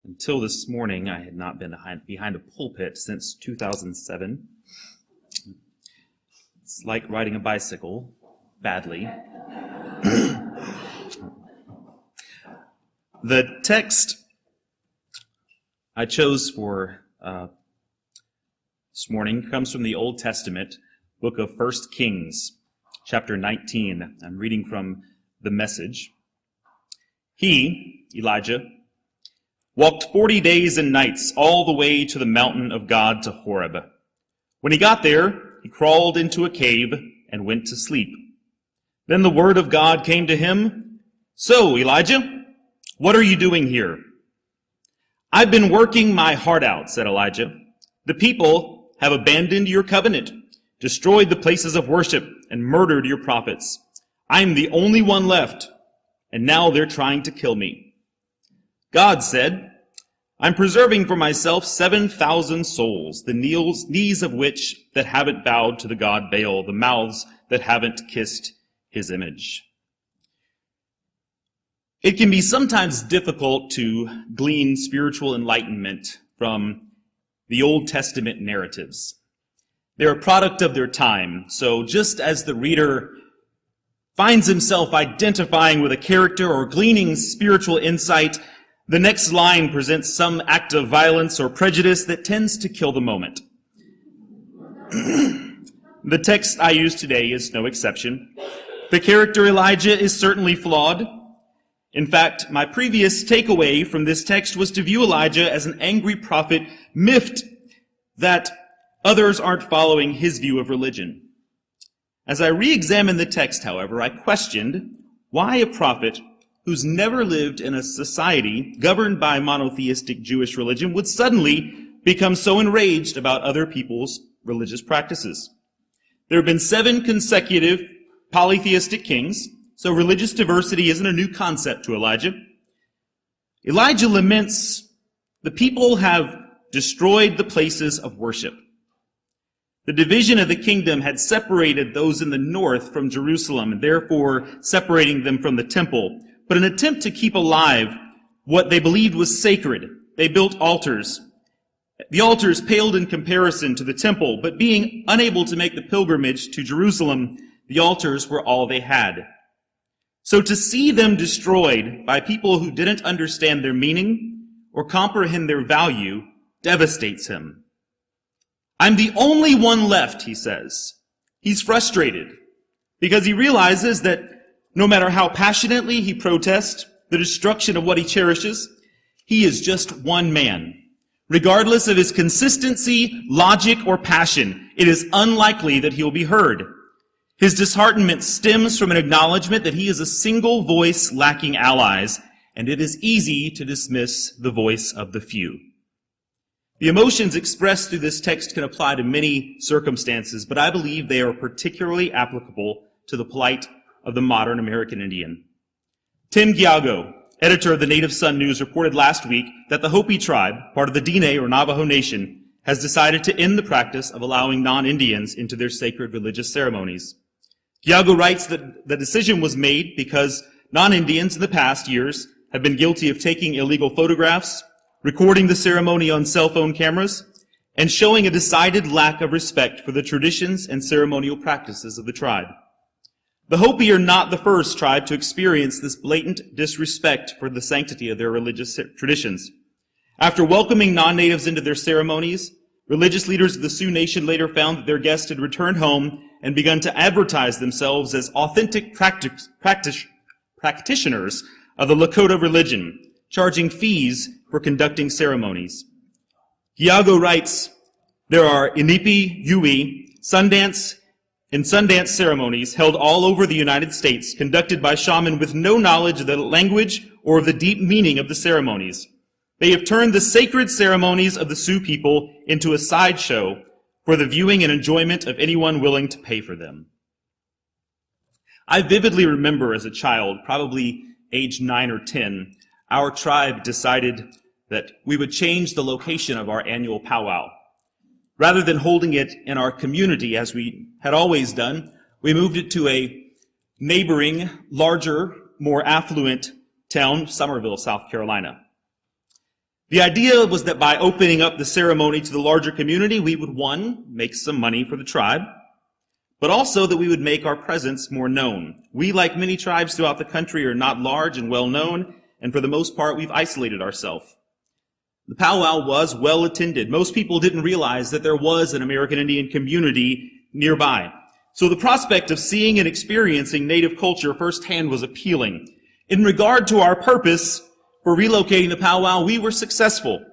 Until this morning, I had not been behind a pulpit since 2007. It's like riding a bicycle, badly. The text I chose for this morning comes from the Old Testament, book of 1 Kings, chapter 19. I'm reading from the Message. He, Elijah, walked 40 days and nights all the way to the mountain of God to Horeb. When he got there, he crawled into a cave and went to sleep. Then the word of God came to him, "So, Elijah, what are you doing here?" "I've been working my heart out," said Elijah. "The people have abandoned your covenant, destroyed the places of worship, and murdered your prophets. I'm the only one left, and now they're trying to kill me." God said, "I'm preserving for myself 7,000 souls, the knees of which that haven't bowed to the god Baal, the mouths that haven't kissed his image." It can be sometimes difficult to glean spiritual enlightenment from the Old Testament narratives. They're a product of their time, so just as the reader finds himself identifying with a character or gleaning spiritual insight, the next line presents some act of violence or prejudice that tends to kill the moment. The text I use today is no exception. The character Elijah is certainly flawed. In fact, my previous takeaway from this text was to view Elijah as an angry prophet, miffed that others aren't following his view of religion. As I re-examined the text, however, I questioned why a prophet who's never lived in a society governed by monotheistic Jewish religion would suddenly become so enraged about other people's religious practices. There have been 7 consecutive polytheistic kings, so religious diversity isn't a new concept to Elijah. Elijah laments the people have destroyed the places of worship. The division of the kingdom had separated those in the north from Jerusalem, and therefore separating them from the temple. But in an attempt to keep alive what they believed was sacred, they built altars. The altars paled in comparison to the temple, but being unable to make the pilgrimage to Jerusalem, the altars were all they had. So to see them destroyed by people who didn't understand their meaning or comprehend their value devastates him. "I'm the only one left," he says. He's frustrated because he realizes that no matter how passionately he protests the destruction of what he cherishes, he is just one man. Regardless of his consistency, logic, or passion, it is unlikely that he will be heard. His disheartenment stems from an acknowledgement that he is a single voice lacking allies, and it is easy to dismiss the voice of the few. The emotions expressed through this text can apply to many circumstances, but I believe they are particularly applicable to the plight of the modern American Indian. Tim Giago, editor of the Native Sun News, reported last week that the Hopi tribe, part of the Diné or Navajo Nation, has decided to end the practice of allowing non-Indians into their sacred religious ceremonies. Giago writes that the decision was made because non-Indians in the past years have been guilty of taking illegal photographs, recording the ceremony on cell phone cameras, and showing a decided lack of respect for the traditions and ceremonial practices of the tribe. The Hopi are not the first tribe to experience this blatant disrespect for the sanctity of their religious traditions. After welcoming non-natives into their ceremonies, religious leaders of the Sioux Nation later found that their guests had returned home and begun to advertise themselves as authentic practitioners of the Lakota religion, charging fees for conducting ceremonies. Giago writes, "There are Inipi, Yui, Sundance ceremonies held all over the United States, conducted by shamans with no knowledge of the language or of the deep meaning of the ceremonies. They have turned the sacred ceremonies of the Sioux people into a sideshow for the viewing and enjoyment of anyone willing to pay for them." I vividly remember as a child, probably age 9 or 10, our tribe decided that we would change the location of our annual powwow. Rather than holding it in our community as we had always done, we moved it to a neighboring, larger, more affluent town, Summerville, South Carolina. The idea was that by opening up the ceremony to the larger community, we would, one, make some money for the tribe, but also that we would make our presence more known. We, like many tribes throughout the country, are not large and well known, and for the most part, we've isolated ourselves. The powwow was well attended. Most people didn't realize that there was an American Indian community nearby. So the prospect of seeing and experiencing Native culture firsthand was appealing. In regard to our purpose for relocating the powwow, we were successful.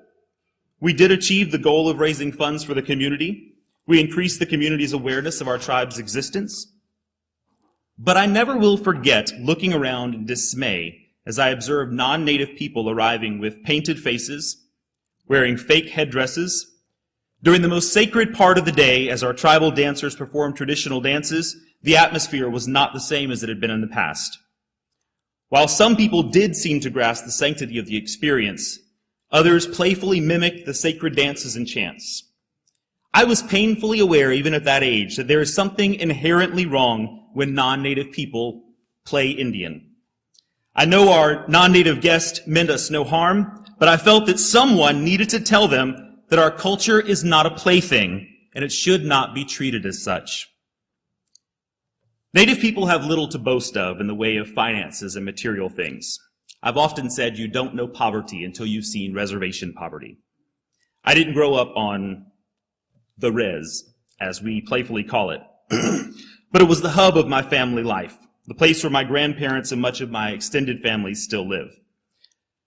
We did achieve the goal of raising funds for the community. We increased the community's awareness of our tribe's existence. But I never will forget looking around in dismay as I observed non-Native people arriving with painted faces, wearing fake headdresses. During the most sacred part of the day, as our tribal dancers performed traditional dances, the atmosphere was not the same as it had been in the past. While some people did seem to grasp the sanctity of the experience, others playfully mimicked the sacred dances and chants. I was painfully aware, even at that age, that there is something inherently wrong when non-Native people play Indian. I know our non-Native guest meant us no harm, but I felt that someone needed to tell them that our culture is not a plaything, and it should not be treated as such. Native people have little to boast of in the way of finances and material things. I've often said you don't know poverty until you've seen reservation poverty. I didn't grow up on the res, as we playfully call it, but it was the hub of my family life, the place where my grandparents and much of my extended family still live.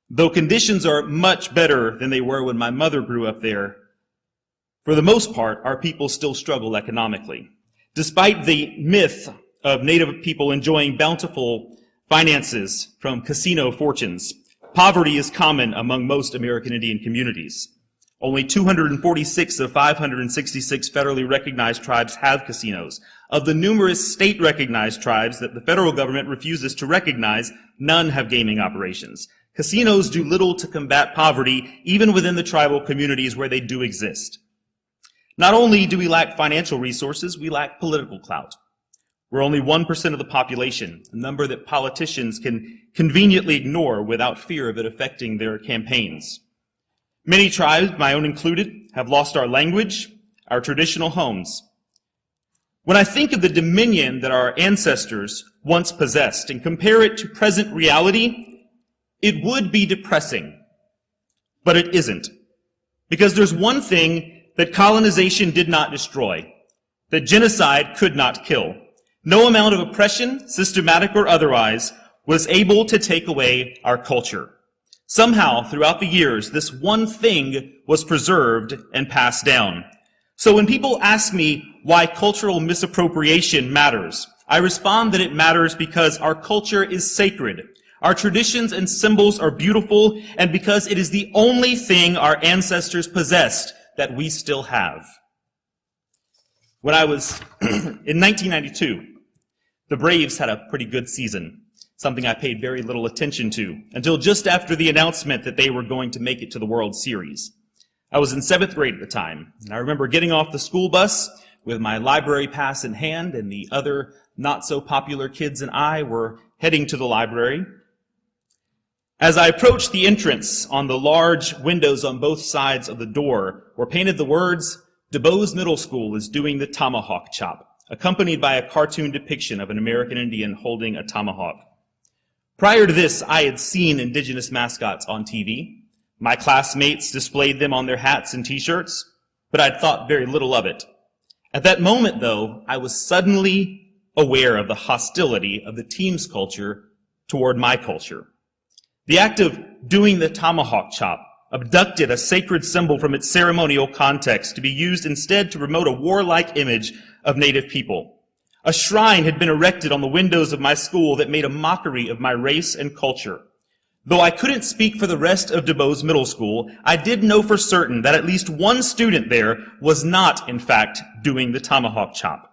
Though conditions are much better than they were when my mother grew up there, for the most part, our people still struggle economically. Despite the myth of Native people enjoying bountiful finances from casino fortunes, poverty is common among most American Indian communities. Only 246 of 566 federally recognized tribes have casinos. Of the numerous state-recognized tribes that the federal government refuses to recognize, none have gaming operations. Casinos do little to combat poverty, even within the tribal communities where they do exist. Not only do we lack financial resources, we lack political clout. We're only 1% of the population, a number that politicians can conveniently ignore without fear of it affecting their campaigns. Many tribes, my own included, have lost our language, our traditional homes. When I think of the dominion that our ancestors once possessed and compare it to present reality, it would be depressing. But it isn't. Because there's one thing that colonization did not destroy, that genocide could not kill. No amount of oppression, systematic or otherwise, was able to take away our culture. Somehow, throughout the years, this one thing was preserved and passed down. So when people ask me why cultural misappropriation matters, I respond that it matters because our culture is sacred. Our traditions and symbols are beautiful, and because it is the only thing our ancestors possessed that we still have. When I was in 1992, the Braves had a pretty good season, something I paid very little attention to, until just after the announcement that they were going to make it to the World Series. I was in 7th grade at the time, and I remember getting off the school bus with my library pass in hand, and the other not-so-popular kids and I were heading to the library. As I approached the entrance, on the large windows on both sides of the door were painted the words, "DuBose Middle School is doing the tomahawk chop," accompanied by a cartoon depiction of an American Indian holding a tomahawk. Prior to this, I had seen indigenous mascots on TV. My classmates displayed them on their hats and t-shirts, but I'd thought very little of it. At that moment, though, I was suddenly aware of the hostility of the team's culture toward my culture. The act of doing the tomahawk chop abducted a sacred symbol from its ceremonial context to be used instead to promote a warlike image of Native people. A shrine had been erected on the windows of my school that made a mockery of my race and culture. Though I couldn't speak for the rest of DuBose Middle School, I did know for certain that at least one student there was not, in fact, doing the tomahawk chop.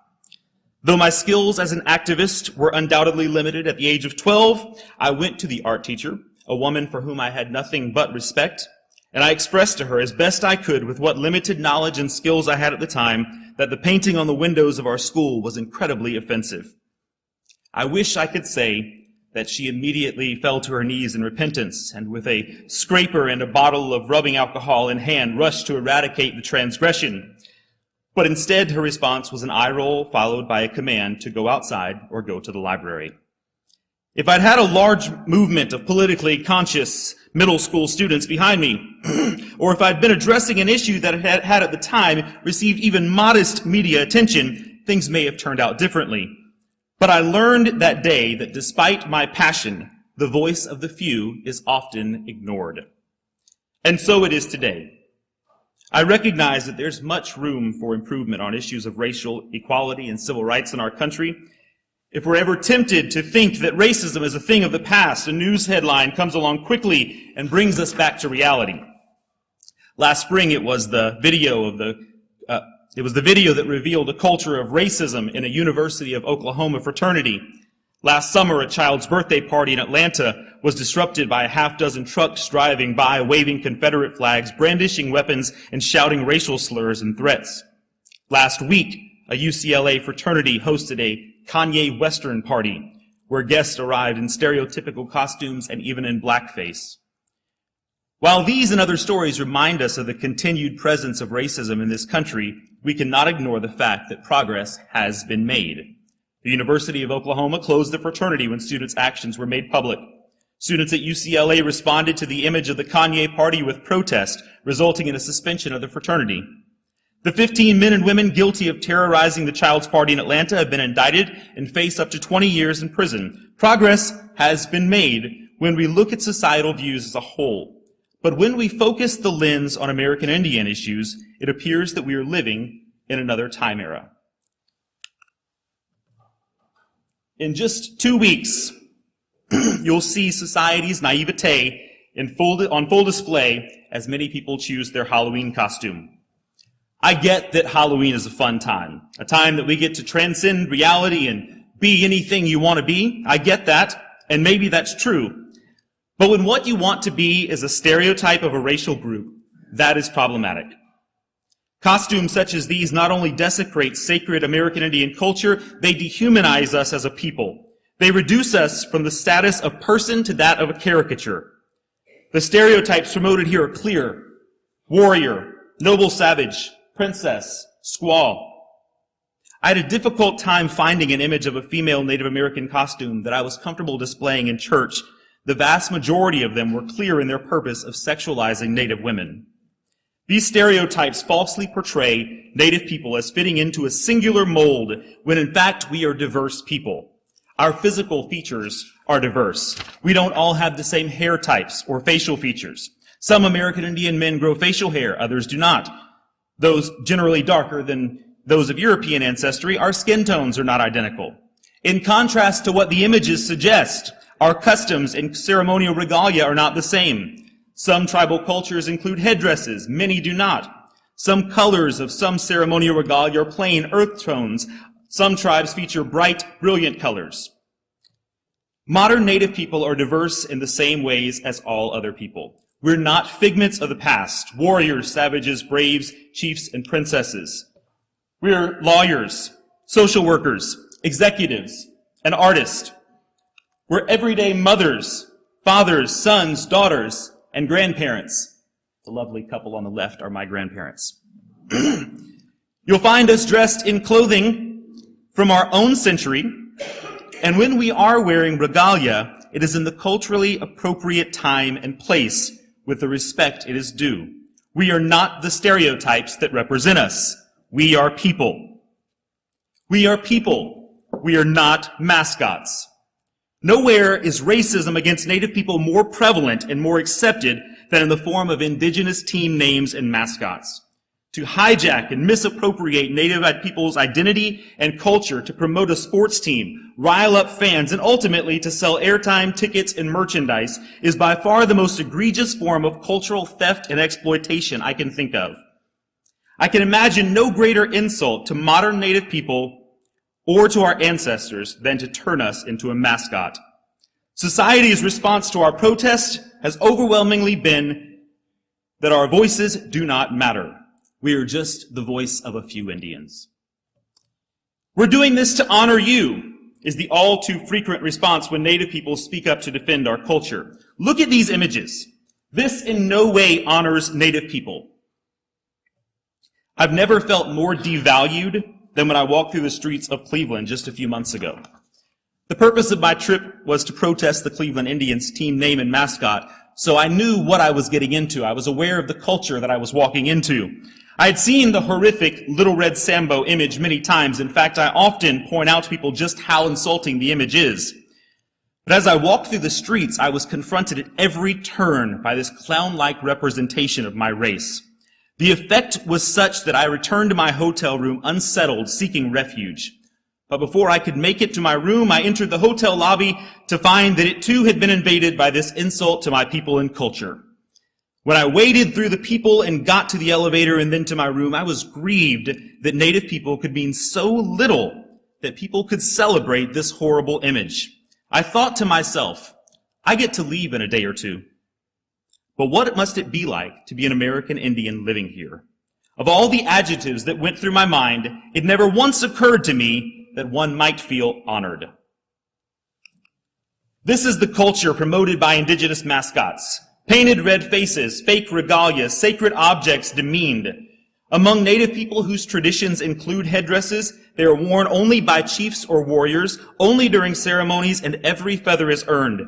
Though my skills as an activist were undoubtedly limited at the age of 12, I went to the art teacher, a woman for whom I had nothing but respect, and I expressed to her as best I could with what limited knowledge and skills I had at the time that the painting on the windows of our school was incredibly offensive. I wish I could say that she immediately fell to her knees in repentance and with a scraper and a bottle of rubbing alcohol in hand rushed to eradicate the transgression. But instead, her response was an eye roll followed by a command to go outside or go to the library. If I'd had a large movement of politically conscious middle school students behind me, or if I'd been addressing an issue that had at the time received even modest media attention, things may have turned out differently. But I learned that day that despite my passion, the voice of the few is often ignored. And so it is today. I recognize that there's much room for improvement on issues of racial equality and civil rights in our country. If we're ever tempted to think that racism is a thing of the past, a news headline comes along quickly and brings us back to reality. Last spring, it was the video that revealed a culture of racism in a University of Oklahoma fraternity. Last summer, a child's birthday party in Atlanta was disrupted by a half-dozen trucks driving by, waving Confederate flags, brandishing weapons, and shouting racial slurs and threats. Last week, a UCLA fraternity hosted a Kanye Western party, where guests arrived in stereotypical costumes and even in blackface. While these and other stories remind us of the continued presence of racism in this country, we cannot ignore the fact that progress has been made. The University of Oklahoma closed the fraternity when students' actions were made public. Students at UCLA responded to the image of the Kanye party with protest, resulting in a suspension of the fraternity. The 15 men and women guilty of terrorizing the child's party in Atlanta have been indicted and face up to 20 years in prison. Progress has been made when we look at societal views as a whole. But when we focus the lens on American Indian issues, it appears that we are living in another time era. In just 2 weeks, you'll see society's naivete on full display as many people choose their Halloween costume. I get that Halloween is a fun time, a time that we get to transcend reality and be anything you want to be. I get that, and maybe that's true. But when what you want to be is a stereotype of a racial group, that is problematic. Costumes such as these not only desecrate sacred American Indian culture, they dehumanize us as a people. They reduce us from the status of person to that of a caricature. The stereotypes promoted here are clear: warrior, noble savage, princess, squaw. I had a difficult time finding an image of a female Native American costume that I was comfortable displaying in church. The vast majority of them were clear in their purpose of sexualizing Native women. These stereotypes falsely portray Native people as fitting into a singular mold, when in fact we are diverse people. Our physical features are diverse. We don't all have the same hair types or facial features. Some American Indian men grow facial hair, others do not. Those generally darker than those of European ancestry, our skin tones are not identical. In contrast to what the images suggest, our customs and ceremonial regalia are not the same. Some tribal cultures include headdresses, many do not. Some colors of some ceremonial regalia are plain earth tones. Some tribes feature bright, brilliant colors. Modern Native people are diverse in the same ways as all other people. We're not figments of the past, warriors, savages, braves, chiefs, and princesses. We're lawyers, social workers, executives, and artists. We're everyday mothers, fathers, sons, daughters, and grandparents. The lovely couple on the left are my grandparents. You'll find us dressed in clothing from our own century, and when we are wearing regalia, it is in the culturally appropriate time and place with the respect it is due. We are not the stereotypes that represent us. We are people. We are people. We are not mascots. Nowhere is racism against Native people more prevalent and more accepted than in the form of indigenous team names and mascots. To hijack and misappropriate Native people's identity and culture to promote a sports team, rile up fans, and ultimately to sell airtime, tickets, and merchandise is by far the most egregious form of cultural theft and exploitation I can think of. I can imagine no greater insult to modern Native people or to our ancestors than to turn us into a mascot. Society's response to our protest has overwhelmingly been that our voices do not matter. We are just the voice of a few Indians. We're doing this to honor you. is the all too frequent response when Native people speak up to defend our culture. Look at these images. This in no way honors Native people. I've never felt more devalued than when I walked through the streets of Cleveland just a few months ago. The purpose of my trip was to protest the Cleveland Indians team name and mascot, so I knew what I was getting into. I was aware of the culture that I was walking into. I had seen the horrific Little Red Sambo image many times. In fact, I often point out to people just how insulting the image is. But as I walked through the streets, I was confronted at every turn by this clown-like representation of my race. The effect was such that I returned to my hotel room unsettled, seeking refuge. But before I could make it to my room, I entered the hotel lobby to find that it too had been invaded by this insult to my people and culture. When I waded through the people and got to the elevator and then to my room, I was grieved that Native people could mean so little that people could celebrate this horrible image. I thought to myself, I get to leave in a day or two. But what must it be like to be an American Indian living here? Of all the adjectives that went through my mind, it never once occurred to me that one might feel honored. This is the culture promoted by indigenous mascots. Painted red faces, fake regalia, sacred objects demeaned. Among Native people whose traditions include headdresses, they are worn only by chiefs or warriors, only during ceremonies, and every feather is earned.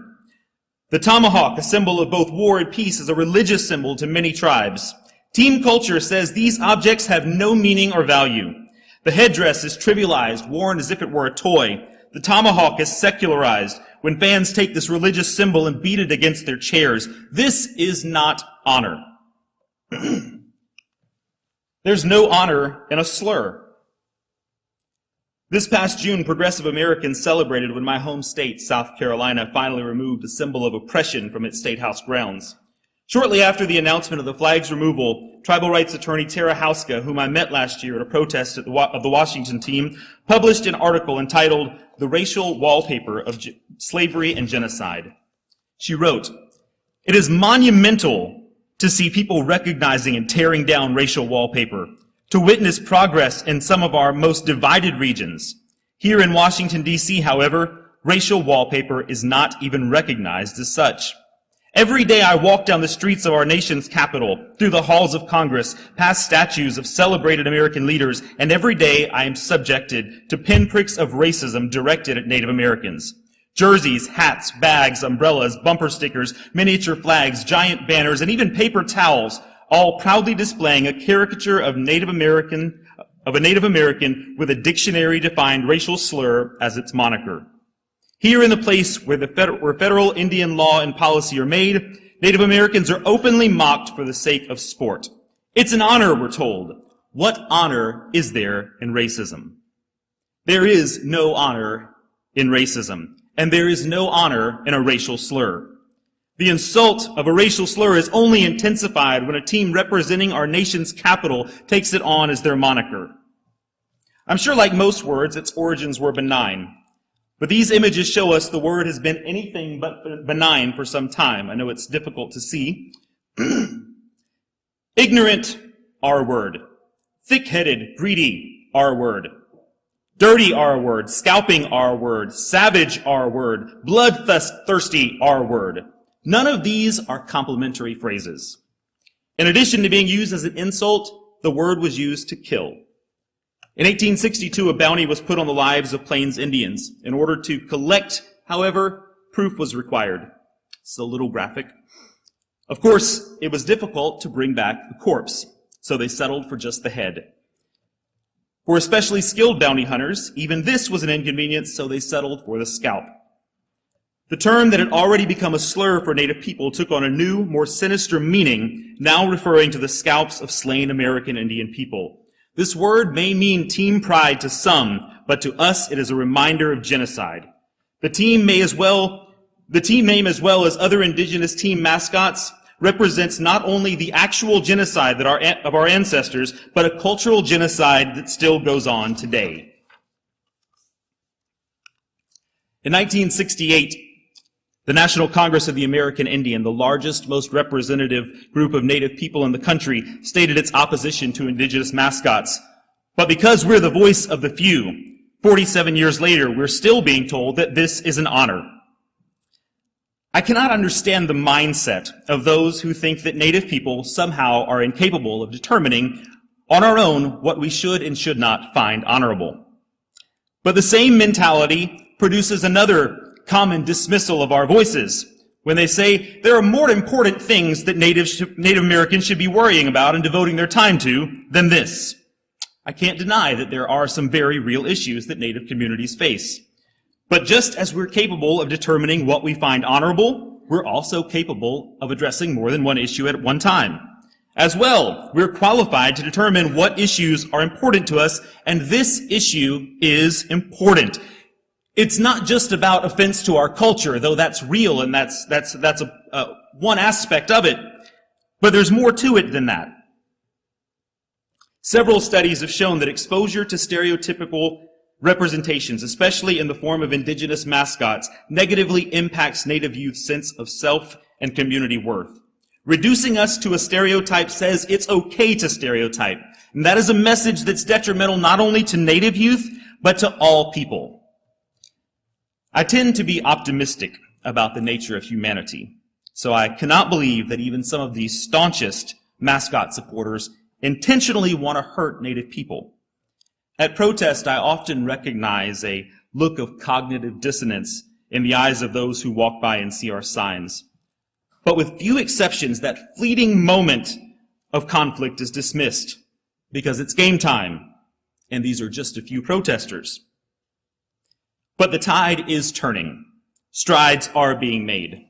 The tomahawk, a symbol of both war and peace, is a religious symbol to many tribes. Team culture says these objects have no meaning or value. The headdress is trivialized, worn as if it were a toy. The tomahawk is secularized when fans take this religious symbol and beat it against their chairs. This is not honor. There's no honor in a slur. This past June, progressive Americans celebrated when my home state, South Carolina, finally removed a symbol of oppression from its state house grounds. Shortly after the announcement of the flag's removal, tribal rights attorney Tara Houska, whom I met last year at a protest of the Washington team, published an article entitled "The Racial Wallpaper of Slavery and Genocide." She wrote, "It is monumental to see people recognizing and tearing down racial wallpaper, to witness progress in some of our most divided regions. Here in Washington, D.C., however, racial wallpaper is not even recognized as such. Every day I walk down the streets of our nation's capital, through the halls of Congress, past statues of celebrated American leaders, and every day I am subjected to pinpricks of racism directed at Native Americans. Jerseys, hats, bags, umbrellas, bumper stickers, miniature flags, giant banners, and even paper towels, all proudly displaying a caricature of a Native American with a dictionary-defined racial slur as its moniker. Here in the place where federal Indian law and policy are made, Native Americans are openly mocked for the sake of sport. It's an honor, we're told. What honor is there in racism? There is no honor in racism, and there is no honor in a racial slur. The insult of a racial slur is only intensified when a team representing our nation's capital takes it on as their moniker. I'm sure, like most words, its origins were benign. But these images show us the word has been anything but benign for some time. I know it's difficult to see. Ignorant, R word. Thick-headed, greedy, R word. Dirty, R word. Scalping, R word. Savage, R word. Bloodthirsty, R word. None of these are complimentary phrases. In addition to being used as an insult, the word was used to kill. In 1862, a bounty was put on the lives of Plains Indians. In order to collect, however, proof was required. It's a little graphic. Of course, it was difficult to bring back the corpse, so they settled for just the head. For especially skilled bounty hunters, even this was an inconvenience, so they settled for the scalp. The term that had already become a slur for Native people took on a new, more sinister meaning, now referring to the scalps of slain American Indian people. This word may mean team pride to some, but to us it is a reminder of genocide. The team name, as well as other indigenous team mascots, represents not only the actual genocide of our ancestors, but a cultural genocide that still goes on today. In 1968, the National Congress of the American Indian, the largest, most representative group of Native people in the country, stated its opposition to indigenous mascots. But because we're the voice of the few, 47 years later, we're still being told that this is an honor. I cannot understand the mindset of those who think that Native people somehow are incapable of determining on our own what we should and should not find honorable. But the same mentality produces another common dismissal of our voices when they say there are more important things that Native Americans should be worrying about and devoting their time to than this. I can't deny that there are some very real issues that Native communities face. But just as we're capable of determining what we find honorable, we're also capable of addressing more than one issue at one time. As well, we're qualified to determine what issues are important to us, and this issue is important. It's not just about offense to our culture, though that's real and that's one aspect of it, but there's more to it than that. Several studies have shown that exposure to stereotypical representations, especially in the form of indigenous mascots, negatively impacts Native youth's sense of self and community worth. Reducing us to a stereotype says it's okay to stereotype, and that is a message that's detrimental not only to Native youth, but to all people. I tend to be optimistic about the nature of humanity, so I cannot believe that even some of the staunchest mascot supporters intentionally want to hurt Native people. At protest, I often recognize a look of cognitive dissonance in the eyes of those who walk by and see our signs. But with few exceptions, that fleeting moment of conflict is dismissed because it's game time, and these are just a few protesters. But the tide is turning. Strides are being made.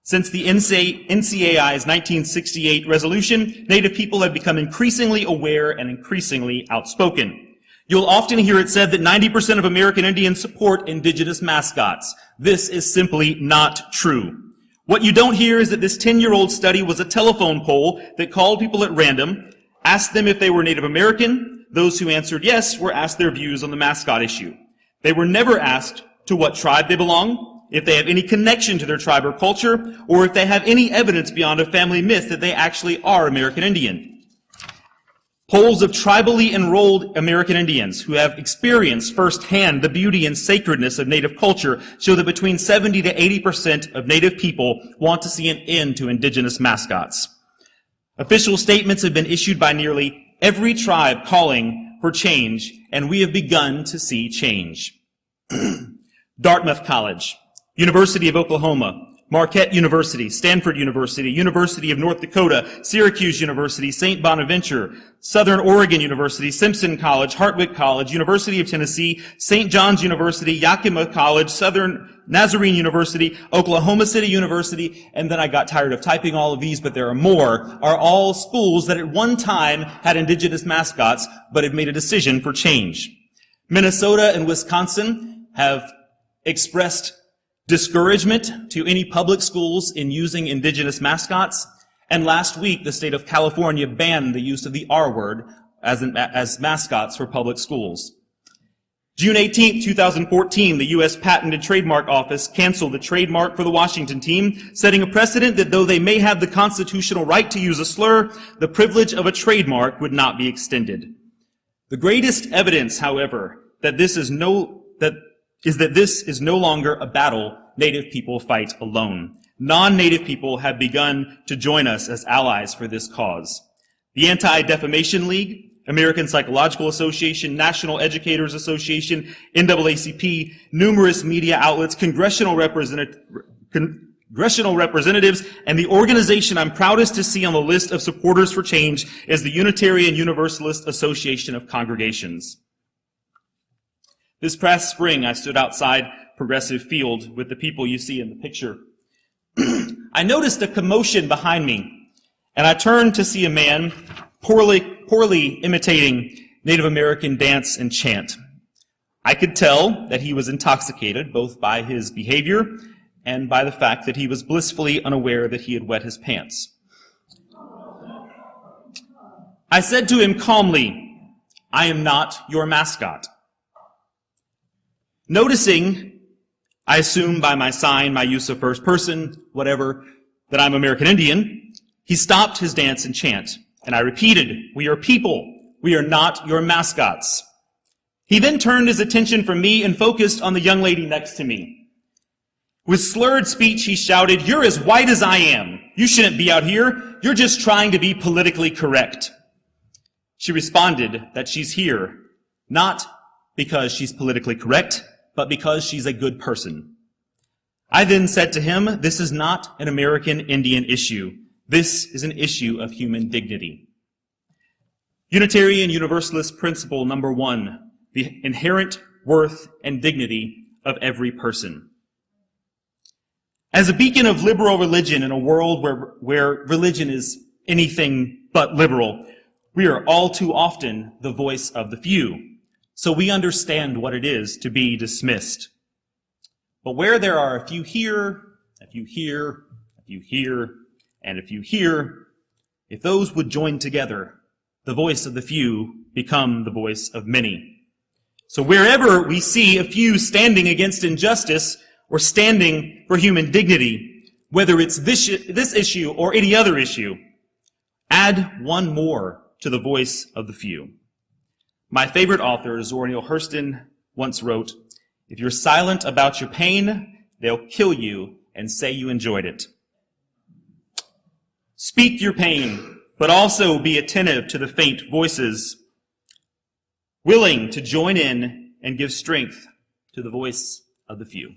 Since the NCAI's 1968 resolution, Native people have become increasingly aware and increasingly outspoken. You'll often hear it said that 90% of American Indians support indigenous mascots. This is simply not true. What you don't hear is that this 10-year-old study was a telephone poll that called people at random, asked them if they were Native American. Those who answered yes were asked their views on the mascot issue. They were never asked to what tribe they belong, if they have any connection to their tribe or culture, or if they have any evidence beyond a family myth that they actually are American Indian. Polls of tribally enrolled American Indians who have experienced firsthand the beauty and sacredness of Native culture show that between 70 to 80% of Native people want to see an end to indigenous mascots. Official statements have been issued by nearly every tribe calling for change, and we have begun to see change. Dartmouth College, University of Oklahoma, Marquette University, Stanford University, University of North Dakota, Syracuse University, St. Bonaventure, Southern Oregon University, Simpson College, Hartwick College, University of Tennessee, St. John's University, Yakima College, Southern Nazarene University, Oklahoma City University, and then I got tired of typing all of these, but there are more, are all schools that at one time had indigenous mascots, but have made a decision for change. Minnesota and Wisconsin have expressed discouragement to any public schools in using indigenous mascots. And last week, the state of California banned the use of the R word as mascots for public schools. June 18, 2014, the U.S. Patent and Trademark Office canceled the trademark for the Washington team, setting a precedent that though they may have the constitutional right to use a slur, the privilege of a trademark would not be extended. The greatest evidence, however, that this is no longer a battle Native people fight alone. Non-Native people have begun to join us as allies for this cause. The Anti-Defamation League, American Psychological Association, National Educators Association, NAACP, numerous media outlets, congressional representatives, and the organization I'm proudest to see on the list of supporters for change is the Unitarian Universalist Association of Congregations. This past spring, I stood outside Progressive Field with the people you see in the picture. I noticed a commotion behind me, and I turned to see a man poorly imitating Native American dance and chant. I could tell that he was intoxicated, both by his behavior and by the fact that he was blissfully unaware that he had wet his pants. I said to him calmly, "I am not your mascot." Noticing, I assume by my sign, my use of first person, whatever, that I'm American Indian, he stopped his dance and chant. And I repeated, "We are people. We are not your mascots." He then turned his attention from me and focused on the young lady next to me. With slurred speech, he shouted, "You're as white as I am. You shouldn't be out here. You're just trying to be politically correct." She responded that she's here, not because she's politically correct, but because she's a good person. I then said to him, "This is not an American Indian issue. This is an issue of human dignity." Unitarian Universalist principle number 1, the inherent worth and dignity of every person. As a beacon of liberal religion in a world where religion is anything but liberal, we are all too often the voice of the few, so we understand what it is to be dismissed. But where there are a few here, a few here, a few here, and a few here, if those would join together, the voice of the few become the voice of many. So wherever we see a few standing against injustice or standing for human dignity, whether it's this issue or any other issue, add one more to the voice of the few. My favorite author, Zora Neale Hurston, once wrote, "If you're silent about your pain, they'll kill you and say you enjoyed it." Speak your pain, but also be attentive to the faint voices, willing to join in and give strength to the voice of the few.